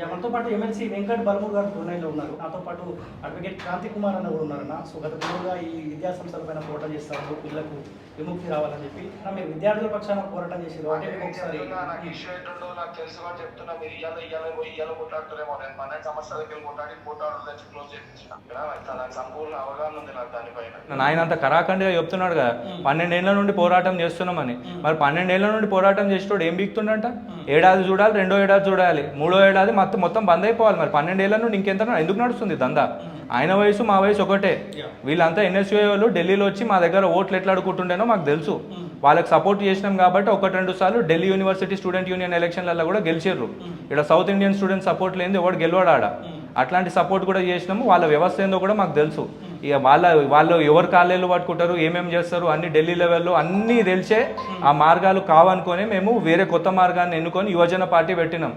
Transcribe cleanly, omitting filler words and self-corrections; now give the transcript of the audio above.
మనతో పాటు ఎమ్మెల్సీ వెంకట్ బల్మూర్ గారు పూర్ణంలో ఉన్నారు. నాతో పాటు అడ్వకేట్ క్రాంతి కుమార్ అన్న కూడా ఉన్నారన్న. సో గత మూడుగా ఈ విద్యా సంస్థలపైన పోరాటం చేస్తారు, పిల్లలకు విముక్తి రావాలని చెప్పి. మీరు విద్యార్థుల పక్షాన పోరాటం చేసారు అంటే ఒకసారి నాకు ఇష్యూ ఏంటో నాకు తెలుసు కూడా చెప్తున్నా. మీరు ఇయ్యాల కొట్టాడుతారేమో. నేను మన సంస్థలకి కొట్టాడి పోటాడు తెచ్చి క్లోజ్ చేయించిన నాకు సంపూర్ణ అవగాహన ఉంది నాకు దానిపైన. ఆయన అంత కరాఖండిగా చెప్తున్నాడు కదా 12 ఏళ్ల నుండి పోరాటం చేస్తున్నామని. మరి 12 ఏళ్ల నుండి పోరాటం చేసేటోడు ఏం బీక్తుండంట? ఏడాది చూడాలి, 2వ ఏడాది చూడాలి, 3వ ఏడాది మొత్తం బంద్ అయిపోవాలి. మరి 12 ఏళ్ల నుండి ఇంకెంత ఎందుకు నడుస్తుంది దందా? ఆయన వయసు మా వయసు ఒకటే. వీళ్ళంతా ఎన్ఎస్యూఐ వాళ్ళు ఢిల్లీలో వచ్చి మా దగ్గర ఓట్లు ఎట్లా అడుగుతుండేనో మాకు తెలుసు. వాళ్ళకి సపోర్ట్ చేసినాం కాబట్టి 1-2 సార్లు ఢిల్లీ యూనివర్సిటీ స్టూడెంట్ యూనియన్ ఎలక్షన్లలో కూడా గెలిచారు. ఇక్కడ సౌత్ ఇండియన్ స్టూడెంట్ సపోర్ట్ లేని ఎవడు గెలవాడు ఆడ. అట్లాంటి సపోర్ట్ కూడా చేసినాము. వాళ్ళ వ్యవస్థ ఏందో కూడా మాకు తెలుసు. ఇక వాళ్ళు ఎవరు కాలేళ్ళు పట్టుకుంటారు, ఏమేమి చేస్తారు అన్ని ఢిల్లీ లెవెల్లో అన్నీ తెలిసే ఆ మార్గాలు కావనుకొని మేము వేరే కొత్త మార్గాన్ని ఎన్నుకొని యువజన పార్టీ పెట్టినాం.